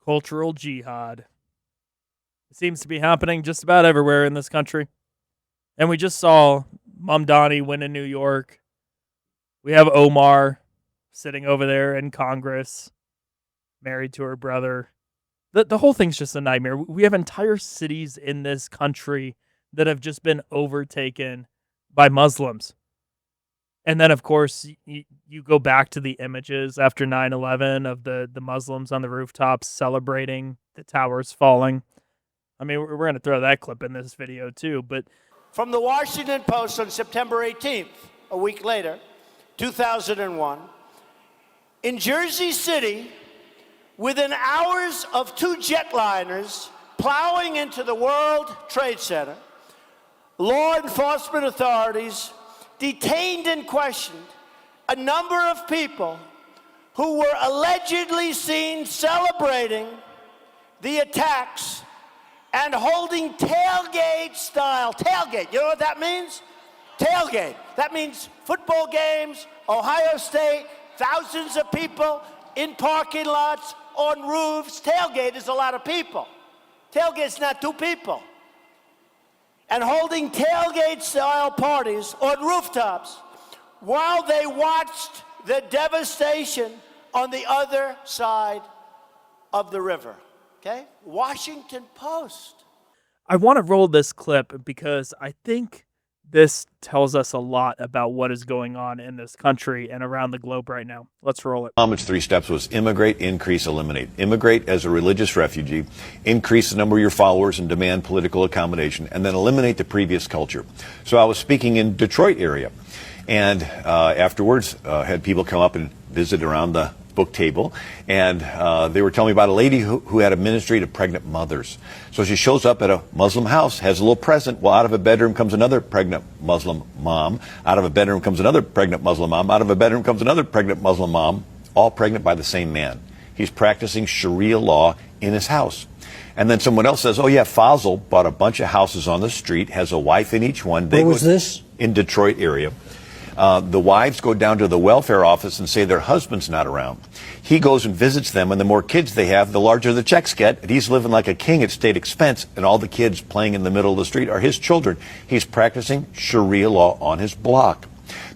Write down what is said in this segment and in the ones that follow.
Cultural jihad. It seems to be happening just about everywhere in this country. And we just saw Mamdani win in New York. We have Omar sitting over there in Congress, married to her brother. The whole thing's just a nightmare. We have entire cities in this country that have just been overtaken by Muslims. And then, of course, you go back to the images after 9/11 of the Muslims on the rooftops celebrating the towers falling. I mean, we're going to throw that clip in this video, too. But from the Washington Post on September 18th, a week later, 2001, in Jersey City, within hours of two jetliners plowing into the World Trade Center, law enforcement authorities detained and questioned a number of people who were allegedly seen celebrating the attacks and holding tailgate. You know what that means? Tailgate. That means football games, Ohio State, thousands of people in parking lots, on roofs. Tailgate is a lot of people. Tailgate's not two people. And holding tailgate-style parties on rooftops while they watched the devastation on the other side of the river. Okay? Washington Post. I want to roll this clip because I think this tells us a lot about what is going on in this country and around the globe right now. Let's roll it. Muhammad's 3 steps was immigrate, increase, eliminate. Immigrate as a religious refugee, increase the number of your followers and demand political accommodation, and then eliminate the previous culture. So I was speaking in Detroit area, and afterwards had people come up and visit around the book table, and they were telling me about a lady who had a ministry to pregnant mothers. So she shows up at a Muslim house, has a little present. Well, out of a bedroom comes another pregnant Muslim mom. Out of a bedroom comes another pregnant Muslim mom. Out of a bedroom comes another pregnant Muslim mom, all pregnant by the same man. He's practicing Sharia law in his house. And then someone else says, oh yeah, Fazil bought a bunch of houses on the street, has a wife in each one. Where was this? In Detroit area. The wives go down to the welfare office and say their husband's not around. He goes and visits them, and the more kids they have, the larger the checks get. And he's living like a king at state expense, and all the kids playing in the middle of the street are his children. He's practicing Sharia law on his block.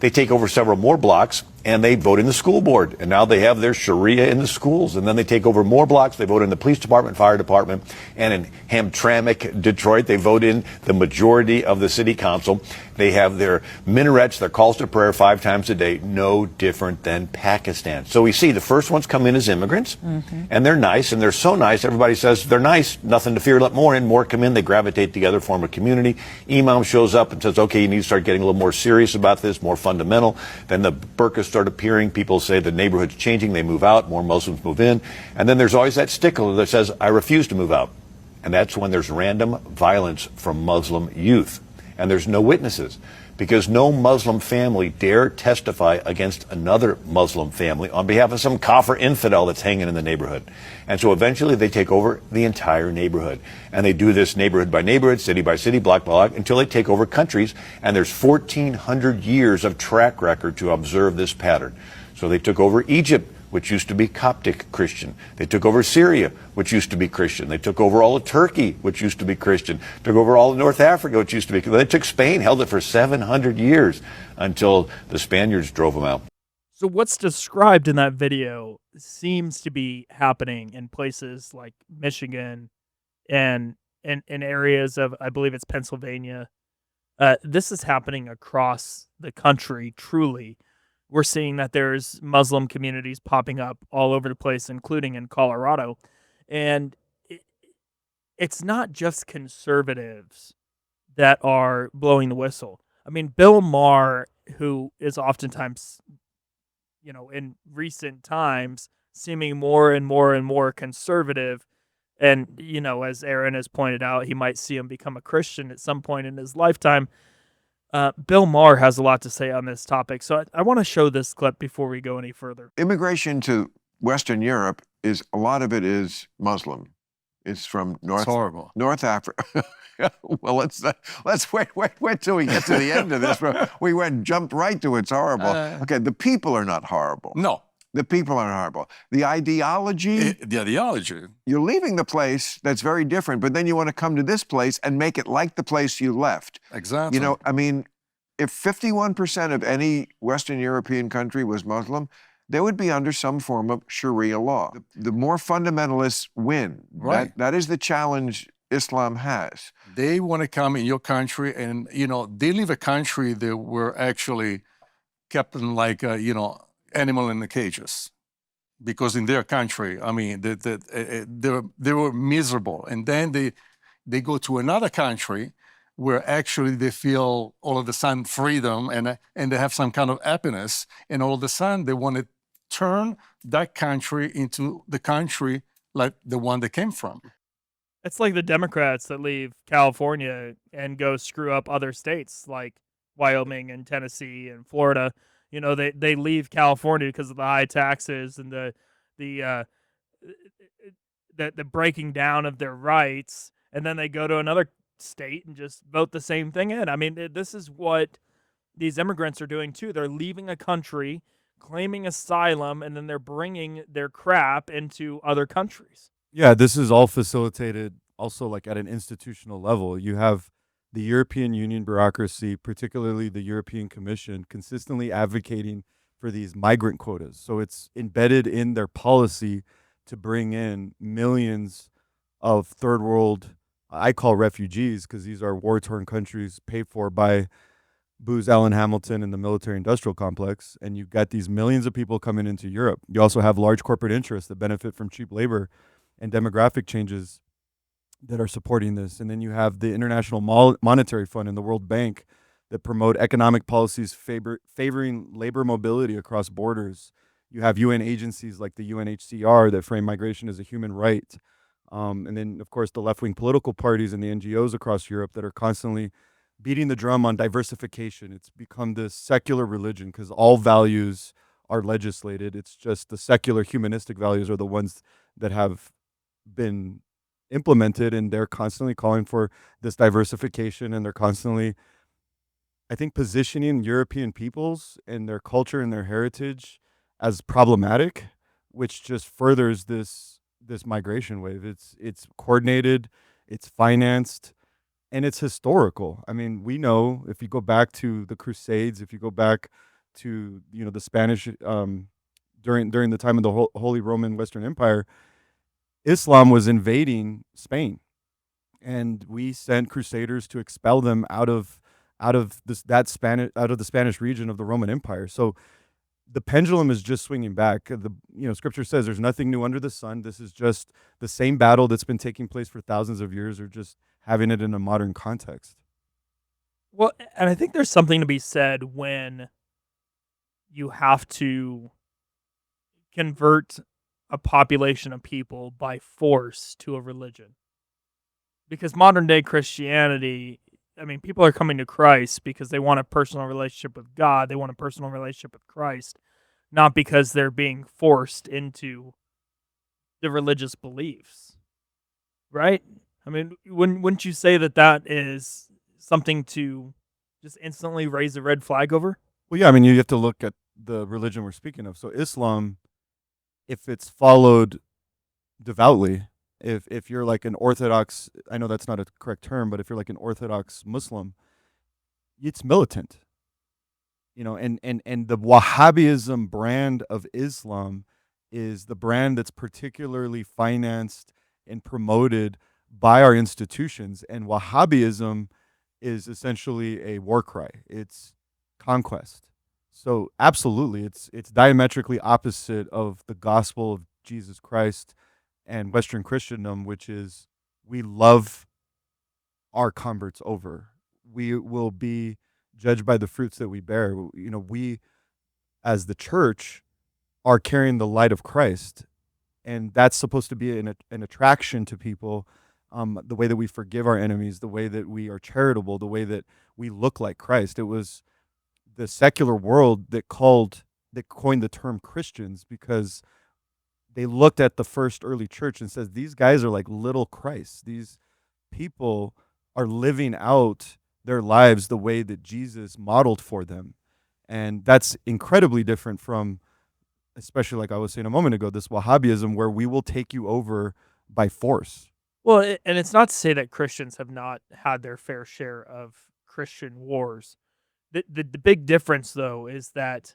They take over several more blocks, and they vote in the school board. And now they have their Sharia in the schools. And then they take over more blocks. They vote in the police department, fire department. And in Hamtramck, Detroit, they vote in the majority of the city council. They have their minarets, their calls to prayer 5 times a day, no different than Pakistan. So we see the first ones come in as immigrants, and they're nice, and they're so nice, everybody says they're nice, nothing to fear, let more in, more come in, they gravitate together, form a community. Imam shows up and says, okay, you need to start getting a little more serious about this, more fundamental. Then the burqas start appearing, people say the neighborhood's changing, they move out, more Muslims move in, and then there's always that stickler that says, I refuse to move out. And that's when there's random violence from Muslim youth. And there's no witnesses, because no Muslim family dare testify against another Muslim family on behalf of some kafir infidel that's hanging in the neighborhood. And so eventually they take over the entire neighborhood. And they do this neighborhood by neighborhood, city by city, block by block, until they take over countries. And there's 1,400 years of track record to observe this pattern. So they took over Egypt, which used to be Coptic Christian. They took over Syria, which used to be Christian. They took over all of Turkey, which used to be Christian. Took over all of North Africa, which used to be. They took Spain, held it for 700 years until the Spaniards drove them out. So what's described in that video seems to be happening in places like Michigan and in areas of, I believe it's Pennsylvania. This is happening across the country, truly. We're seeing that there's Muslim communities popping up all over the place, including in Colorado. And it's not just conservatives that are blowing the whistle. I mean, Bill Maher, who is oftentimes, in recent times, seeming more and more and more conservative. And, as Aaron has pointed out, he might see him become a Christian at some point in his lifetime. Bill Maher has a lot to say on this topic, so I want to show this clip before we go any further. Immigration to Western Europe a lot of it is Muslim. It's from North Africa. Well, let's wait till we get to the end of this. We jumped right to it's horrible. Okay, the people are not horrible. No. The people are horrible. The ideology, The ideology. you're leaving the place that's very different, but then you want to come to this place and make it like the place you left. Exactly. You know, I mean, if 51% of any Western European country was Muslim, they would be under some form of Sharia law. The more fundamentalists win. Right. That is the challenge Islam has. They want to come in your country, and they leave a country that were actually kept in like animal in the cages, because in their country, I mean, they were miserable, and then they go to another country where actually they feel all of a sudden freedom, and they have some kind of happiness, and all of a sudden they want to turn that country into the country like the one they came from. It's like the Democrats that leave California and go screw up other states like Wyoming and Tennessee and Florida. They leave California because of the high taxes and the breaking down of their rights, and then they go to another state and just vote the same thing in. I mean, this is what these immigrants are doing too. They're leaving a country, claiming asylum, and then they're bringing their crap into other countries. Yeah, this is all facilitated also like at an institutional level. You have the European Union bureaucracy, particularly the European Commission, consistently advocating for these migrant quotas. So it's embedded in their policy to bring in millions of third world, I call refugees, because these are war-torn countries paid for by Booz Allen Hamilton and the military-industrial complex. And you've got these millions of people coming into Europe. You also have large corporate interests that benefit from cheap labor and demographic changes that are supporting this. And then you have the International Monetary Fund and the World Bank that promote economic policies favoring labor mobility across borders. You have UN agencies like the UNHCR that frame migration as a human right. And then, of course, the left-wing political parties and the NGOs across Europe that are constantly beating the drum on diversification. It's become this secular religion because all values are legislated. It's just the secular humanistic values are the ones that have been implemented, and they're constantly calling for this diversification, and they're constantly, I think, positioning European peoples and their culture and their heritage as problematic, which just furthers this migration wave. It's coordinated, it's financed, and it's historical. I mean, we know if you go back to the Crusades, if you go back to the Spanish during the time of the Holy Roman Western Empire, Islam was invading Spain, and we sent crusaders to expel them out of the Spanish region of the Roman Empire. So the pendulum is just swinging back. Scripture says there's nothing new under the sun. This is just the same battle that's been taking place for thousands of years, or just having it in a modern context. Well, and I think there's something to be said when you have to convert a population of people by force to a religion. Because modern day Christianity, I mean, people are coming to Christ because they want a personal relationship with God. They want a personal relationship with Christ, not because they're being forced into the religious beliefs. Right? I mean, wouldn't you say that is something to just instantly raise a red flag over? Well, yeah, I mean, you have to look at the religion we're speaking of. So Islam, if it's followed devoutly, if you're like an Orthodox, I know that's not a correct term, but if you're like an Orthodox Muslim, it's militant. And the Wahhabism brand of Islam is the brand that's particularly financed and promoted by our institutions. And Wahhabism is essentially a war cry. It's conquest. So absolutely, it's diametrically opposite of the gospel of Jesus Christ and Western Christendom, which is we love our converts over. We will be judged by the fruits that we bear. We as the church are carrying the light of Christ, and that's supposed to be an attraction to people. The way that we forgive our enemies, the way that we are charitable, the way that we look like Christ. It was the secular world that coined the term Christians, because they looked at the first early church and says, these guys are like little Christ. These people are living out their lives the way that Jesus modeled for them. And that's incredibly different from especially like I was saying a moment ago, this Wahhabism where we will take you over by force. Well, and it's not to say that Christians have not had their fair share of Christian wars. The big difference though is that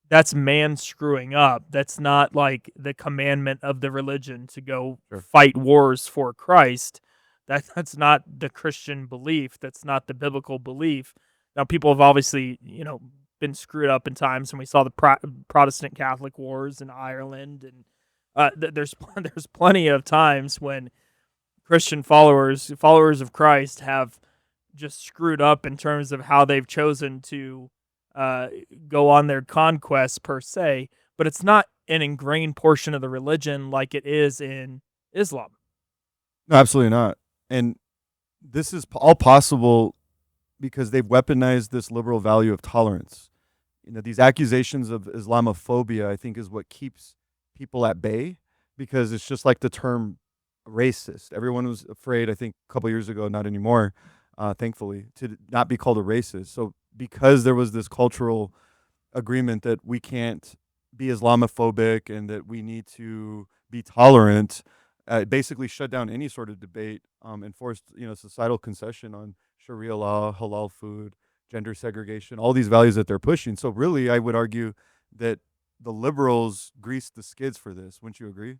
that's man screwing up. That's not like the commandment of the religion to go Sure. fight wars for Christ. That's not the Christian belief. That's not the biblical belief. Now, people have obviously, been screwed up in times, and we saw the Protestant Catholic wars in Ireland, and there's plenty of times when Christian followers of Christ have just screwed up in terms of how they've chosen to go on their conquests per se, but it's not an ingrained portion of the religion like it is in Islam. No, absolutely not. And this is all possible because they've weaponized this liberal value of tolerance. These accusations of Islamophobia, I think, is what keeps people at bay, because it's just like the term racist. Everyone was afraid, I think, a couple years ago, not anymore, thankfully, to not be called a racist. So because there was this cultural agreement that we can't be Islamophobic and that we need to be tolerant, it basically shut down any sort of debate, and forced societal concession on Sharia law, halal food, gender segregation, all these values that they're pushing. So really, I would argue that the liberals greased the skids for this. Wouldn't you agree?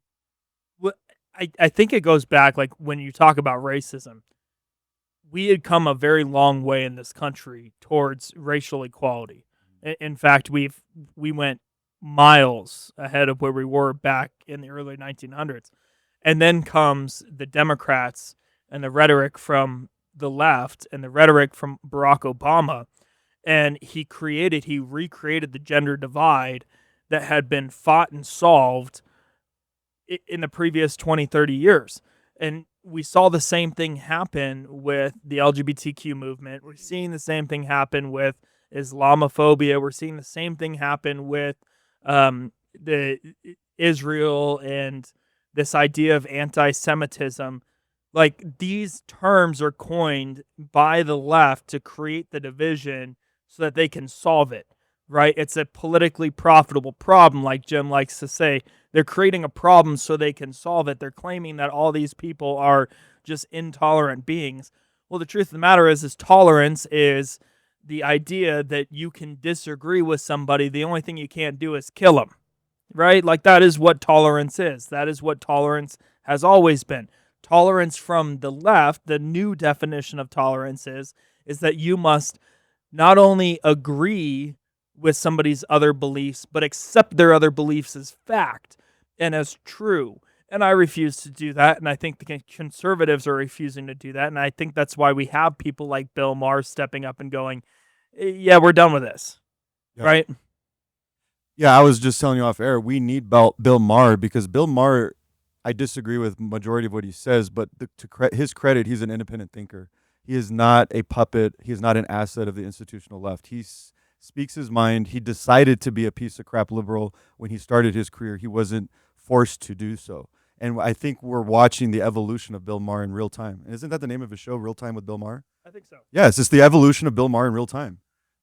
Well, I think it goes back, like when you talk about racism, we had come a very long way in this country towards racial equality. In fact, we went miles ahead of where we were back in the early 1900s. And then comes the Democrats and the rhetoric from the left and the rhetoric from Barack Obama. And he recreated the gender divide that had been fought and solved in the previous 20, 30 years. And we saw the same thing happen with the LGBTQ movement. We're seeing the same thing happen with Islamophobia. We're seeing the same thing happen with the Israel and this idea of anti-Semitism. Like, these terms are coined by the left to create the division so that they can solve it, right? It's a politically profitable problem, like Jim likes to say. They're creating a problem so they can solve it. They're claiming that all these people are just intolerant beings. Well, the truth of the matter is tolerance is the idea that you can disagree with somebody. The only thing you can't do is kill them, right? Like, that is what tolerance is. That is what tolerance has always been. Tolerance from the left, the new definition of tolerance is that you must not only agree with somebody's other beliefs, but accept their other beliefs as fact and as true. And I refuse to do that. And I think the conservatives are refusing to do that. And I think that's why we have people like Bill Maher stepping up and going, yeah, we're done with this. Yep. Right? Yeah, I was just telling you off air, we need Bill Maher, because Bill Maher, I disagree with majority of what he says, but to his credit, he's an independent thinker. He is not a puppet. He is not an asset of the institutional left. He speaks his mind. He decided to be a piece of crap liberal when he started his career. He wasn't forced to do so. And I think we're watching the evolution of Bill Maher in real time. And isn't that the name of his show, Real Time with Bill Maher? I think so. Yes, it's the evolution of Bill Maher in real time.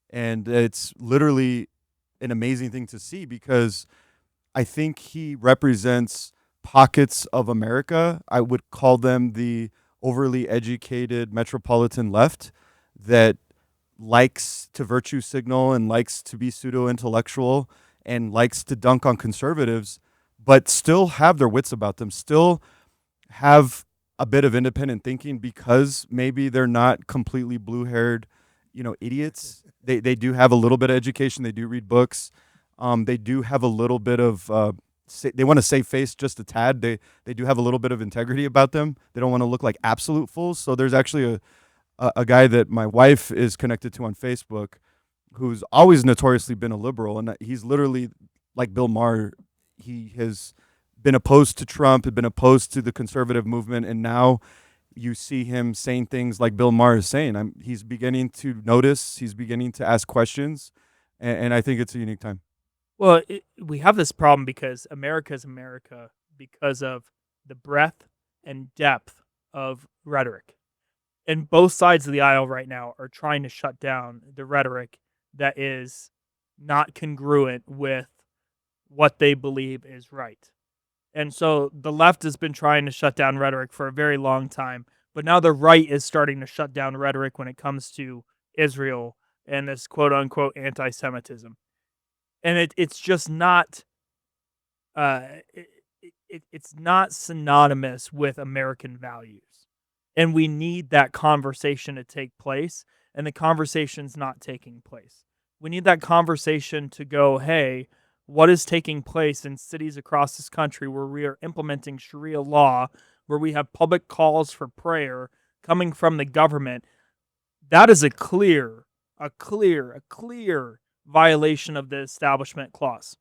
And it's literally an amazing thing to see, because I think he represents pockets of America. I would call them the overly educated metropolitan left that likes to virtue signal and likes to be pseudo-intellectual and likes to dunk on conservatives, but still have their wits about them, still have a bit of independent thinking, because maybe they're not completely blue-haired, idiots. They do have a little bit of education. They do read books. They do have a little bit of they want to save face just a tad. They do have a little bit of integrity about them. They don't want to look like absolute fools. So there's actually a guy that my wife is connected to on Facebook who's always notoriously been a liberal, and he's literally like Bill Maher. He has been opposed to Trump, had been opposed to the conservative movement, and now you see him saying things like Bill Maher is saying. He's beginning to notice. He's beginning to ask questions, and I think it's a unique time. Well, we have this problem because America is America because of the breadth and depth of rhetoric. And both sides of the aisle right now are trying to shut down the rhetoric that is not congruent with what they believe is right. And so the left has been trying to shut down rhetoric for a very long time, but now the right is starting to shut down rhetoric when it comes to Israel and this quote unquote anti-Semitism. And it's just not it's not synonymous with American values. And we need that conversation to take place, and the conversation's not taking place. We need that conversation to go, hey, what is taking place in cities across this country where we are implementing Sharia law, where we have public calls for prayer coming from the government? That is a clear violation of the Establishment Clause.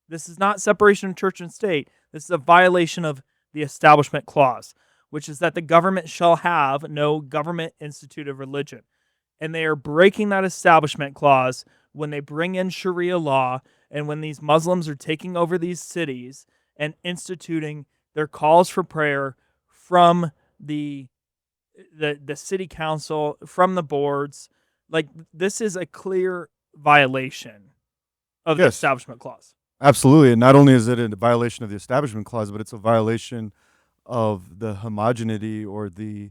This is not separation of church and state. This is a violation of the Establishment Clause, which is that the government shall have no government instituted religion. And they are breaking that Establishment Clause when they bring in Sharia law and when these Muslims are taking over these cities and instituting their calls for prayer from the city council, from the boards. Like, this is a clear violation of the Establishment Clause. Absolutely. And not only is it a violation of the Establishment Clause, but it's a violation of the homogeneity or the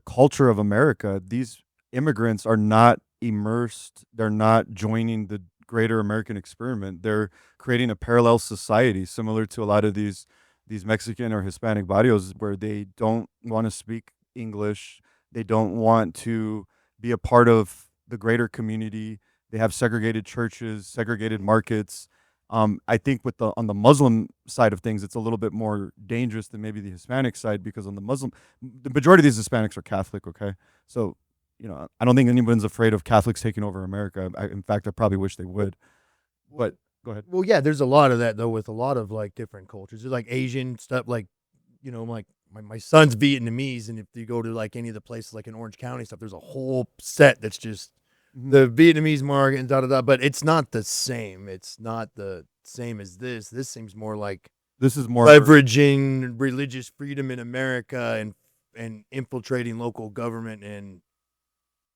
culture of America. These immigrants are not immersed. They're not joining the greater American experiment. They're creating a parallel society similar to a lot of these Mexican or Hispanic barrios where they don't want to speak English. They don't want to be a part of the greater community. They have segregated churches, segregated markets. I think on the Muslim side of things, it's a little bit more dangerous than maybe the Hispanic side, because on the majority of these Hispanics are Catholic. Okay, so I don't think anyone's afraid of Catholics taking over America. In fact, I probably wish they would. But go ahead. Well, yeah, there's a lot of that though with a lot of like different cultures. There's like Asian stuff, like like my son's Vietnamese, and if you go to like any of the places like in Orange County stuff, there's a whole set that's just the Vietnamese market and da. But it's not the same. It's not the same as this. This seems more like this is more leveraging religious freedom in America and infiltrating local government and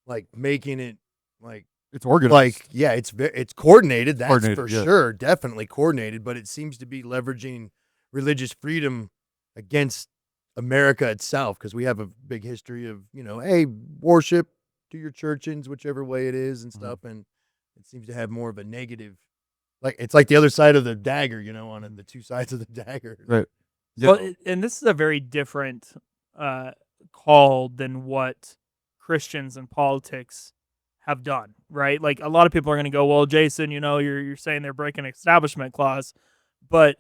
like making it like it's organized. Like it's coordinated. That's coordinated, for yeah. sure, definitely coordinated. But it seems to be leveraging religious freedom against America itself, because we have a big history of hey, worship to your churches, whichever way it is and stuff, and it seems to have more of a negative, like it's like the other side of the dagger, on the two sides of the dagger. Right. Yeah. Well, and this is a very different call than what Christians and politics have done, right? Like a lot of people are going to go, well, Jason, you're saying they're breaking Establishment Clause, but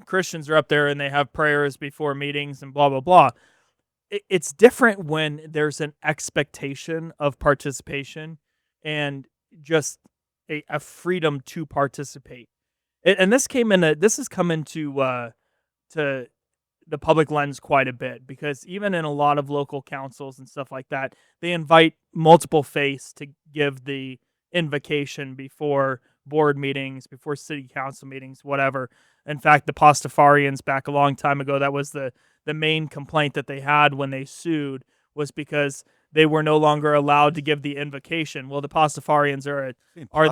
Christians are up there and they have prayers before meetings and blah, blah, blah. It's different when there's an expectation of participation and just a freedom to participate. And this has come into to the public lens quite a bit, because even in a lot of local councils and stuff like that, they invite multiple faiths to give the invocation before board meetings, before city council meetings, whatever. In fact, the Pastafarians back a long time ago, that was the main complaint that they had when they sued, was because they were no longer allowed to give the invocation. Well, the Pastafarians are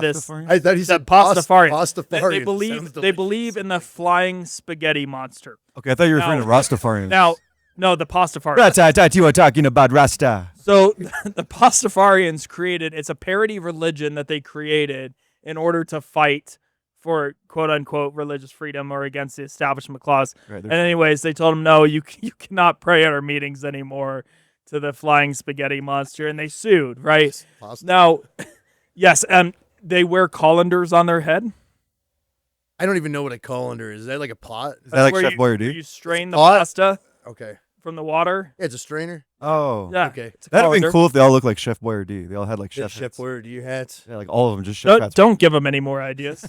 this. I thought he said Pastafarians. Pastafarians. They believe in the flying spaghetti monster. Okay, I thought you were referring to Rastafarians. Now, no, the Pastafarians. You were talking about Rasta. So the Pastafarians it's a parody religion that they created in order to fight for quote unquote religious freedom or against the Establishment Clause. Right, and anyways, they told them, no, you cannot pray at our meetings anymore to the flying spaghetti monster, and they sued, right? Now, yes, they wear colanders on their head. I don't even know what a colander is. Is that like a pot? Is that like Chef Boyardee? You strain the pasta from the water. Yeah, it's a strainer. Oh. Yeah. Okay. That'd have been cool if they all looked like Chef Boyardee. They all had like Chef Boyardee hats. Yeah, like all of them just Chef hats. Don't give them any more ideas.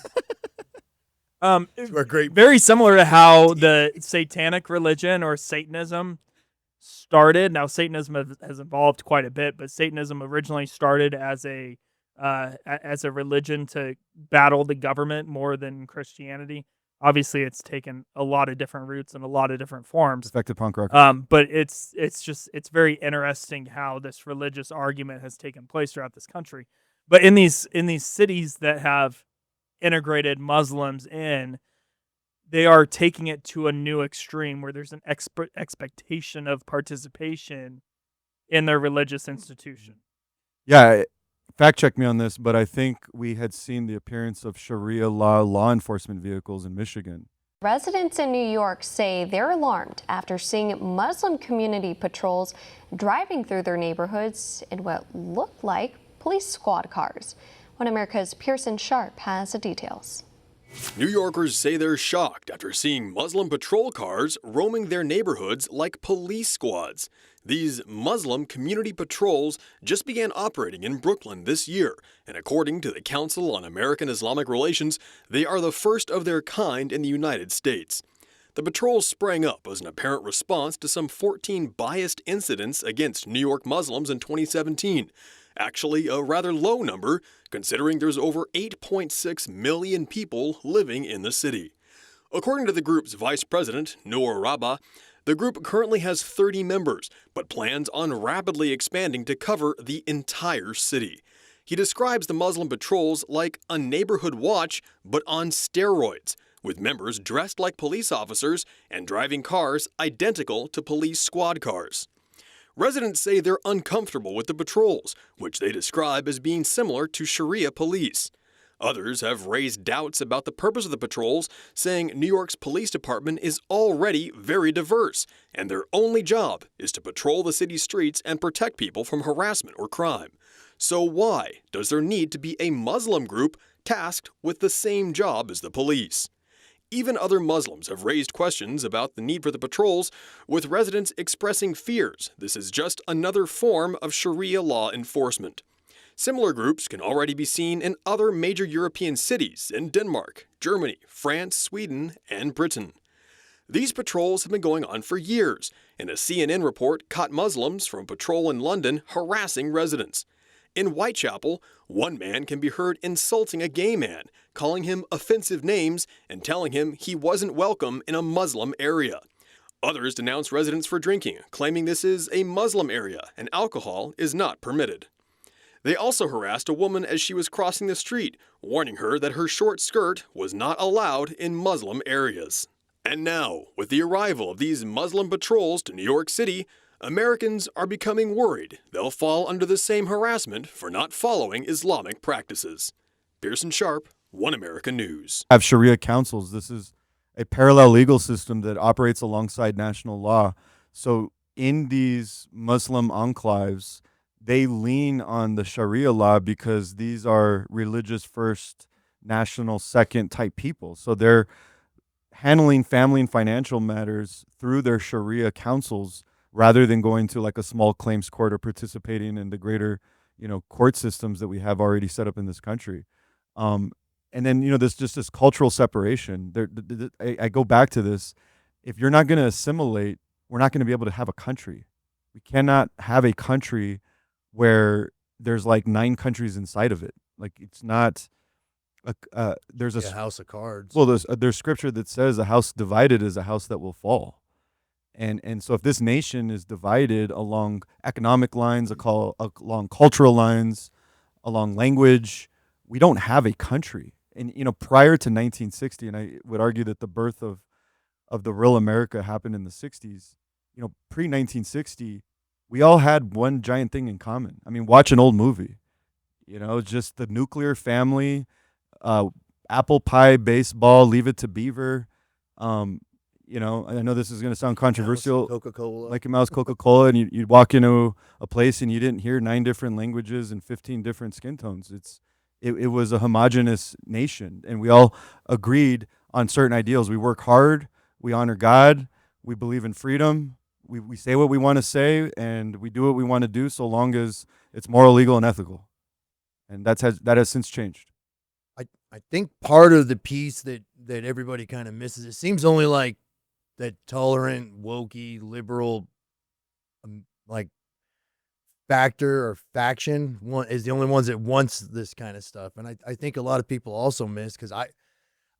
We're great. Very similar to how the satanic religion or Satanism started. Now, Satanism has evolved quite a bit, but Satanism originally started as a religion to battle the government more than Christianity. Obviously, it's taken a lot of different roots and a lot of different forms. Affected punk rock. But it's very interesting how this religious argument has taken place throughout this country. But in these cities that have integrated Muslims in, they are taking it to a new extreme where there's an expectation of participation in their religious institution. Yeah, fact check me on this, but I think we had seen the appearance of Sharia law enforcement vehicles in Michigan. Residents in New York say they're alarmed after seeing Muslim community patrols driving through their neighborhoods in what looked like police squad cars. One America's Pearson Sharp has the details. New Yorkers say they're shocked after seeing Muslim patrol cars roaming their neighborhoods like police squads. These Muslim community patrols just began operating in Brooklyn this year, and according to the Council on American Islamic Relations, they are the first of their kind in the United States. The patrols sprang up as an apparent response to some 14 biased incidents against New York Muslims in 2017. Actually, a rather low number, considering there's over 8.6 million people living in the city. According to the group's vice president, Noor Rabah, the group currently has 30 members, but plans on rapidly expanding to cover the entire city. He describes the Muslim patrols like a neighborhood watch, but on steroids, with members dressed like police officers and driving cars identical to police squad cars. Residents say they're uncomfortable with the patrols, which they describe as being similar to Sharia police. Others have raised doubts about the purpose of the patrols, saying New York's police department is already very diverse, and their only job is to patrol the city streets and protect people from harassment or crime. So why does there need to be a Muslim group tasked with the same job as the police? Even other Muslims have raised questions about the need for the patrols, with residents expressing fears this is just another form of Sharia law enforcement. Similar groups can already be seen in other major European cities in Denmark, Germany, France, Sweden, and Britain. These patrols have been going on for years, and a CNN report caught Muslims from a patrol in London harassing residents. In Whitechapel, one man can be heard insulting a gay man, calling him offensive names and telling him he wasn't welcome in a Muslim area. Others denounce residents for drinking, claiming this is a Muslim area and alcohol is not permitted. They also harassed a woman as she was crossing the street, warning her that her short skirt was not allowed in Muslim areas. And now, with the arrival of these Muslim patrols to New York City, Americans are becoming worried they'll fall under the same harassment for not following Islamic practices. Pearson Sharp, One America News. Have Sharia councils. This is a parallel legal system that operates alongside national law. So in these Muslim enclaves, they lean on the Sharia law because these are religious first, national second type people. So they're handling family and financial matters through their Sharia councils rather than going to like a small claims court or participating in the greater, court systems that we have already set up in this country. And then, there's just this cultural separation. I go back to this. If you're not going to assimilate, we're not going to be able to have a country. We cannot have a country where there's like 9 countries inside of it. Like it's not there's a house of cards. Well, there's scripture that says a house divided is a house that will fall. And so if this nation is divided along economic lines, along cultural lines, along language, we don't have a country. And, prior to 1960, and I would argue that the birth of the real America happened in the 60s, pre-1960, we all had one giant thing in common. I mean, watch an old movie, just the nuclear family, apple pie, baseball, Leave It to Beaver. I know this is going to sound controversial. Coca-Cola. Like a mouse, Coca-Cola, and you'd walk into a place and you didn't hear 9 different languages and 15 different skin tones. It was a homogenous nation, and we all agreed on certain ideals. We work hard, we honor God, we believe in freedom, we say what we want to say, and we do what we want to do so long as it's moral, legal, and ethical. And that has since changed. I think part of the piece that everybody kind of misses, it seems only like that tolerant, wokey, liberal, factor or faction is the only ones that wants this kind of stuff. And I think a lot of people also miss, because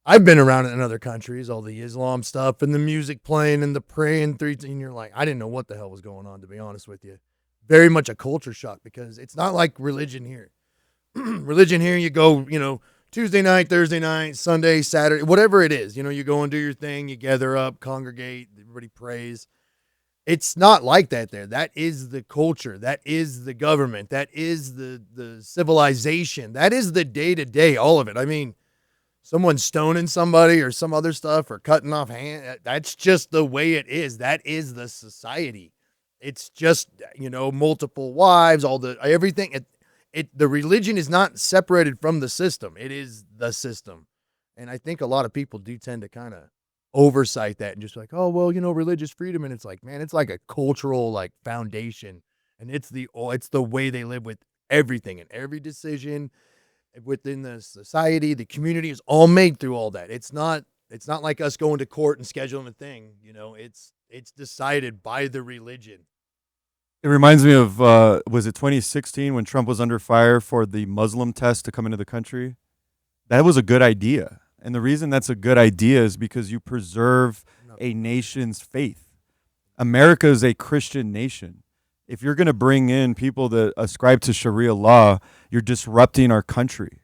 I've been around in other countries, all the Islam stuff and the music playing and the praying and you're like, I didn't know what the hell was going on, to be honest with you. Very much a culture shock, because it's not like religion here. Religion here, you go, Tuesday night, Thursday night, Sunday, Saturday, whatever it is. You go and do your thing. You gather up, congregate, everybody prays. It's not like that there. That is the culture. That is the government. That is the civilization. That is the day-to-day, all of it. I mean, someone stoning somebody or some other stuff or cutting off hand, that's just the way it is. That is the society. It's just, multiple wives, all the everything. The religion is not separated from the system. It is the system. And I think a lot of people do tend to kind of oversight that and just like, oh, well, religious freedom. And it's like, man, it's like a cultural like foundation. And it's the way they live with everything and every decision within the society, the community is all made through all that. It's not like us going to court and scheduling a thing. It's decided by the religion. It reminds me of, was it 2016 when Trump was under fire for the Muslim test to come into the country? That was a good idea. And the reason that's a good idea is because you preserve a nation's faith. America is a Christian nation. If you're going to bring in people that ascribe to Sharia law, you're disrupting our country.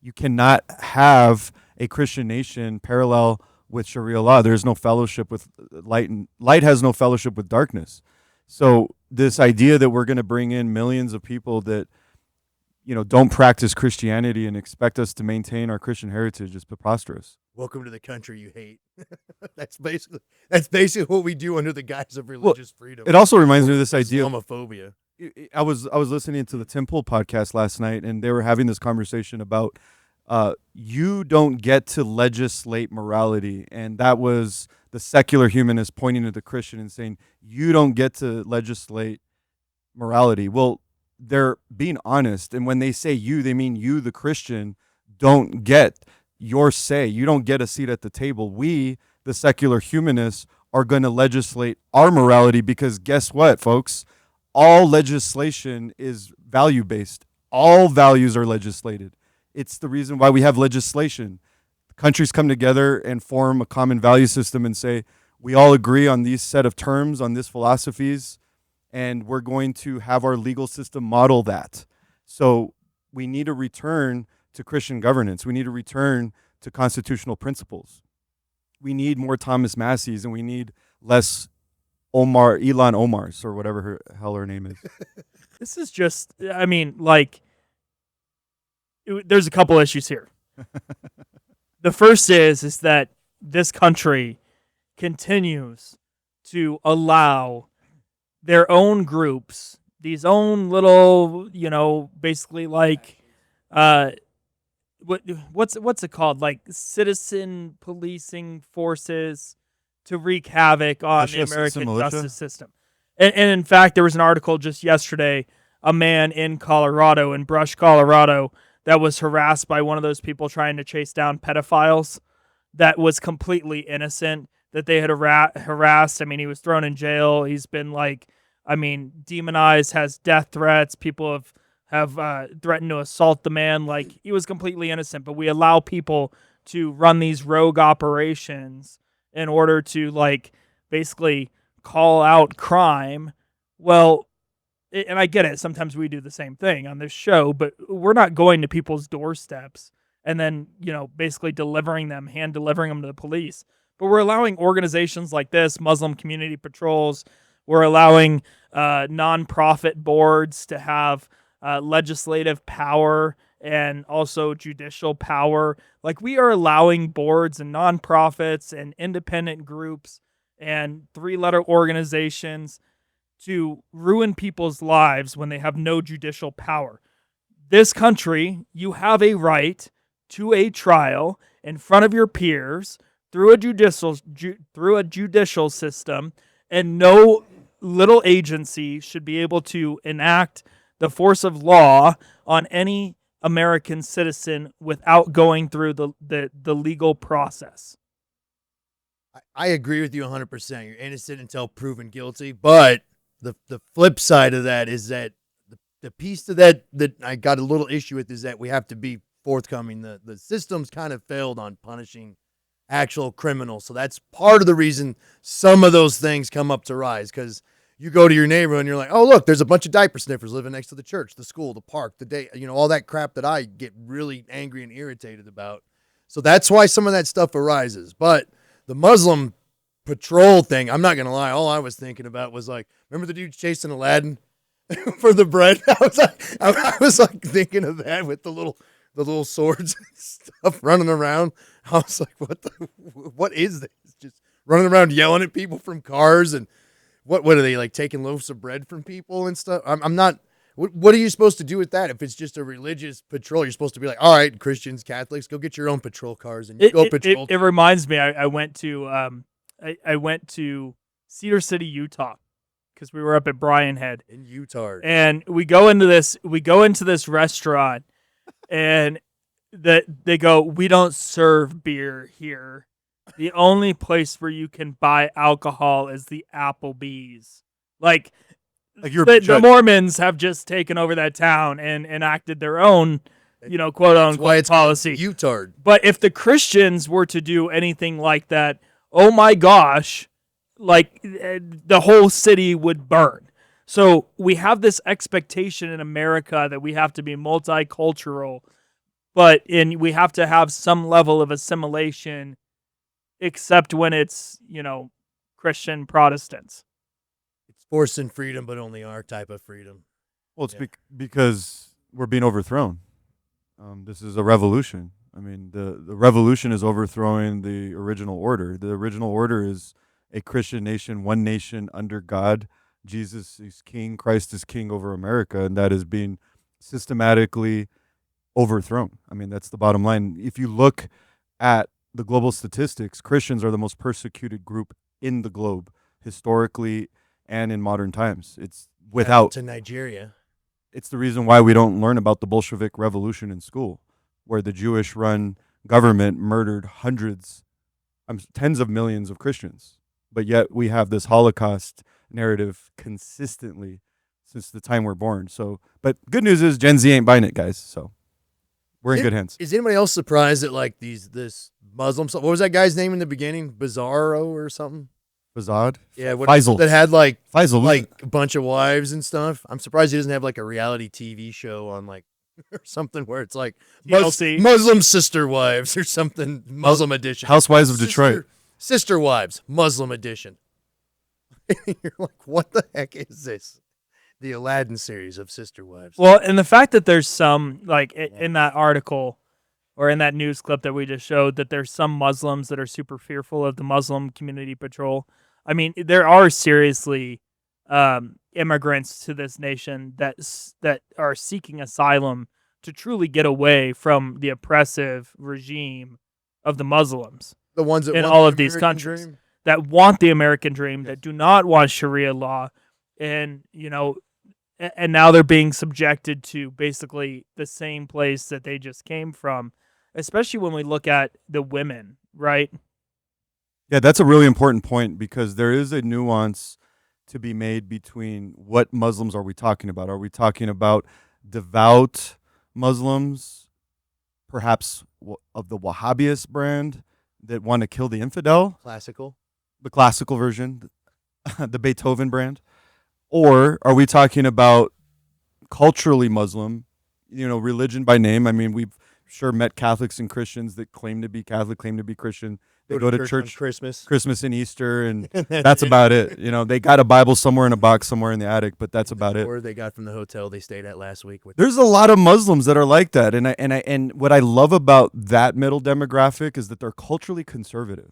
You cannot have a Christian nation parallel with Sharia law. There's no fellowship with light, and light has no fellowship with darkness. So this idea that we're going to bring in millions of people that don't practice Christianity and expect us to maintain our Christian heritage is preposterous. Welcome to the country you hate. That's basically what we do under the guise of religious freedom. It also reminds me of this idea of homophobia. I was listening to the Tim Pool podcast last night, and they were having this conversation about you don't get to legislate morality, and that was the secular humanist pointing to the Christian and saying you don't get to legislate morality. Well, they're being honest, and when they say you, they mean you, the Christian, don't get your say. You don't get a seat at the table. We, the secular humanists, are going to legislate our morality because guess what, folks? All legislation is value-based. All values are legislated. It's the reason why we have legislation. Countries come together and form a common value system and say, we all agree on these set of terms, on these philosophies, and we're going to have our legal system model that. So we need to return to Christian governance. We need to return to constitutional principles. We need more Thomas Masseys, and we need less Elon Omars, or whatever her hell her name is. This is just, I mean, there's a couple issues here. The first is that this country continues to allow their own groups, these own little, basically what's it called? Like citizen policing forces to wreak havoc on the American justice system. And in fact, there was an article just yesterday, a man in Colorado, in Brush, Colorado, that was harassed by one of those people trying to chase down pedophiles that was completely innocent, that they had harassed. I mean, he was thrown in jail. He's been demonized, has death threats. People have threatened to assault the man. He was completely innocent, but we allow people to run these rogue operations in order to basically call out crime. Well, and I get it. Sometimes we do the same thing on this show, but we're not going to people's doorsteps and then, basically hand delivering them to the police. But we're allowing organizations like this, Muslim community patrols. We're allowing nonprofit boards to have legislative power and also judicial power. We are allowing boards and nonprofits and independent groups and three-letter organizations to ruin people's lives when they have no judicial power. This country, you have a right to a trial in front of your peers through a judicial system, and no little agency should be able to enact the force of law on any American citizen without going through the legal process. I agree with you 100%. You're innocent until proven guilty, but the flip side of that is that the piece to that I got a little issue with is that we have to be forthcoming. The system's kind of failed on punishing actual criminals. So that's part of the reason some of those things come up to rise, because you go to your neighborhood and you're like, oh, look, there's a bunch of diaper sniffers living next to the church, the school, the park, the day, all that crap that I get really angry and irritated about. So that's why some of that stuff arises. But the Muslim patrol thing, I'm not going to lie, all I was thinking about was like, remember the dude chasing Aladdin for the bread? I was like thinking of that with the little swords and stuff running around. I was like, what is this? Just running around yelling at people from cars, and what are they, like, taking loaves of bread from people and stuff? I'm not. What are you supposed to do with that? If it's just a religious patrol, you're supposed to be like, all right, Christians, Catholics, go get your own patrol cars and go patrol. It reminds me, I went to I went to Cedar City, Utah, because we were up at Bryan Head in Utah, and we go into this restaurant, and they go, we don't serve beer here. The only place where you can buy alcohol is the Applebee's. Like the Mormons have just taken over that town and enacted their own, quote unquote policy. Utah. But if the Christians were to do anything like that, oh my gosh, like the whole city would burn. So we have this expectation in America that we have to be multicultural, but we have to have some level of assimilation, except when it's, Christian Protestants. It's forcing freedom, but only our type of freedom. Well, it's because we're being overthrown. This is a revolution. I mean, the revolution is overthrowing the original order. The original order is a Christian nation, one nation under God. Jesus is king, Christ is king over America, and that is being systematically overthrown. I mean, that's the bottom line. If you look at the global statistics, Christians are the most persecuted group in the globe, historically and in modern times. It's without to Nigeria. It's the reason why we don't learn about the Bolshevik Revolution in school, where the Jewish-run government murdered tens of millions of Christians. But yet we have this Holocaust narrative consistently since the time we're born. So, but good news is Gen Z ain't buying it, guys. So we're in good hands. Is anybody else surprised at like this Muslim stuff? What was that guy's name in the beginning? Bizarro or something? Bazad? Yeah, Faisal. That had Faisal. like a bunch of wives and stuff. I'm surprised he doesn't have like a reality TV show on like or something where it's like Muslim sister wives or something. Muslim edition. Housewives of Detroit. Sister wives, Muslim edition. You're like, what the heck is this? The Aladdin series of sister wives. Well, and the fact that there's some, like in that article or in that news clip that we just showed, that there's some Muslims that are super fearful of the Muslim community patrol. I mean, there are seriously immigrants to this nation that are seeking asylum to truly get away from the oppressive regime of the Muslims. The ones that in want all the of these American countries dream? that want the American dream, that do not want Sharia law, and and now they're being subjected to basically the same place that they just came from, especially when we look at the women, right? Yeah, that's a really important point, because there is a nuance to be made between what Muslims are we talking about. Are we talking about devout Muslims, perhaps of the Wahhabist brand, that want to kill the infidel? The classical version, the Beethoven brand? Or are we talking about culturally Muslim, religion by name? I mean, we've sure met Catholics and Christians that claim to be Catholic, claim to be Christian. They go to church Christmas and Easter, and that's about it. They got a Bible somewhere in a box somewhere in the attic, but that's about it. Or they got from the hotel they stayed at last week. There's a lot of Muslims that are like that, and what I love about that middle demographic is that they're culturally conservative.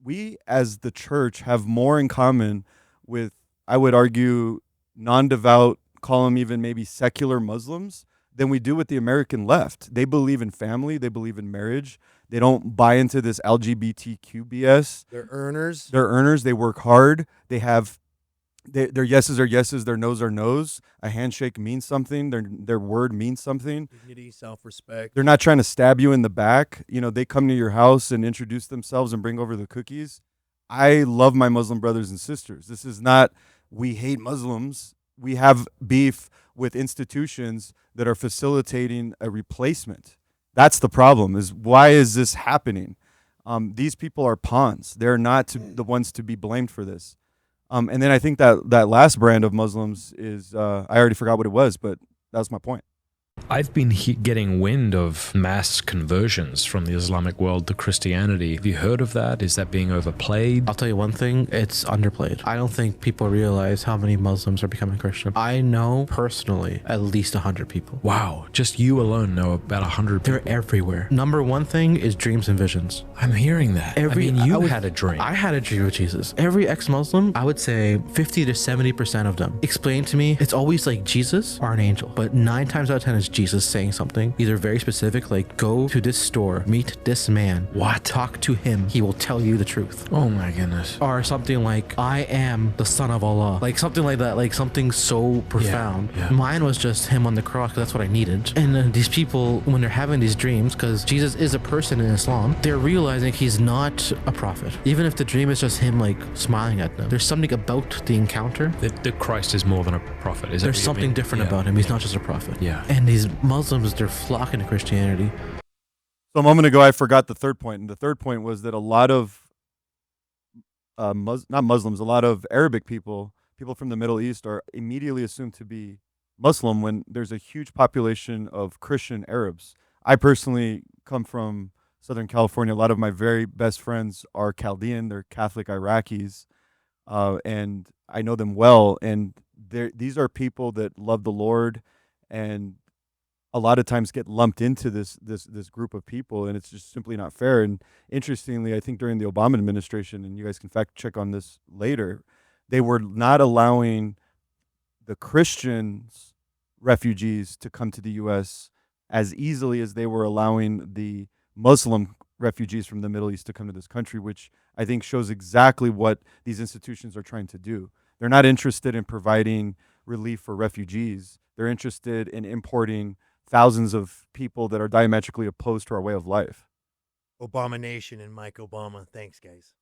We, as the church, have more in common with, I would argue, non-devout, call them even maybe secular Muslims, than we do with the American left. They believe in family. They believe in marriage. They don't buy into this LGBTQ BS. They're earners. They work hard. Their yeses are yeses. Their no's are no's. A handshake means something. Their word means something. Dignity, self-respect. They're not trying to stab you in the back. They come to your house and introduce themselves and bring over the cookies. I love my Muslim brothers and sisters. This is not, we hate Muslims. We have beef with institutions that are facilitating a replacement. That's the problem, is why is this happening? These people are pawns. They're not the ones to be blamed for this. And then I think that last brand of Muslims is I already forgot what it was, but that was my point. I've been getting wind of mass conversions from the Islamic world to Christianity. Have you heard of that? Is that being overplayed? I'll tell you one thing, it's underplayed. I don't think people realize how many Muslims are becoming Christian. I know personally at least 100 people. Wow, just you alone know about 100 people. They're everywhere. Number one thing is dreams and visions. I'm hearing that. You had a dream. I had a dream of Jesus. Every ex-Muslim, I would say 50 to 70% of them explain to me it's always like Jesus or an angel, but 9 times out of 10 is Jesus saying something either very specific, like go to this store, meet this man, talk to him, he will tell you the truth. Oh my goodness. Or something like I am the son of Allah, like something like that, like something so profound. Mine was just him on the cross because that's what I needed. And these people, when they're having these dreams, because Jesus is a person in Islam, they're realizing he's not a prophet, even if the dream is just him like smiling at them. There's something about the encounter that Christ is more than a prophet. There's something different about him. He's not just a prophet. And these Muslims, they're flocking to Christianity. So a moment ago, I forgot the third point. And the third point was that a lot of, not Muslims, a lot of Arabic people from the Middle East are immediately assumed to be Muslim when there's a huge population of Christian Arabs. I personally come from Southern California. A lot of my very best friends are Chaldean. They're Catholic Iraqis. And I know them well. And these are people that love the Lord and a lot of times get lumped into this group of people, and it's just simply not fair. And interestingly, I think during the Obama administration, and you guys can fact check on this later, they were not allowing the Christians refugees to come to the U.S. as easily as they were allowing the Muslim refugees from the Middle East to come to this country, which I think shows exactly what these institutions are trying to do. They're not interested in providing relief for refugees. They're interested in importing thousands of people that are diametrically opposed to our way of life. Obama Nation and Mike Obama. Thanks, guys.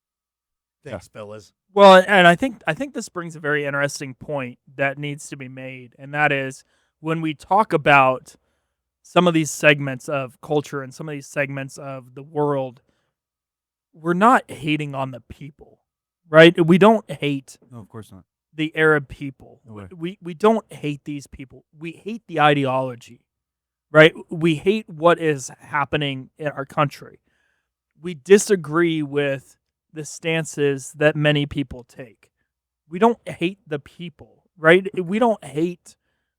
Thanks, fellas. Well, and I think this brings a very interesting point that needs to be made, and that is when we talk about some of these segments of culture and some of these segments of the world, we're not hating on the people, right? We don't hate. No, of course not. The Arab people. No we don't hate these people. We hate the ideology. Right? We hate what is happening in our country. We disagree with the stances that many people take. We don't hate the people, right? We don't hate,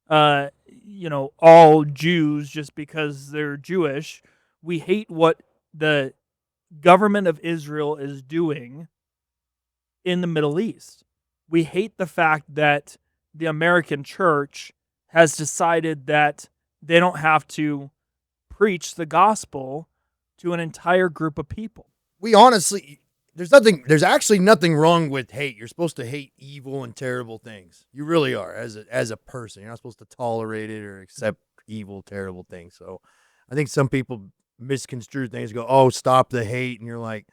all Jews just because they're Jewish. We hate what the government of Israel is doing in the Middle East. We hate the fact that the American church has decided that they don't have to preach the gospel to an entire group of people. We honestly, there's actually nothing wrong with hate. You're supposed to hate evil and terrible things. You really are as a person. You're not supposed to tolerate it or accept evil, terrible things. So I think some people misconstrue things, go, oh, stop the hate. And you're like,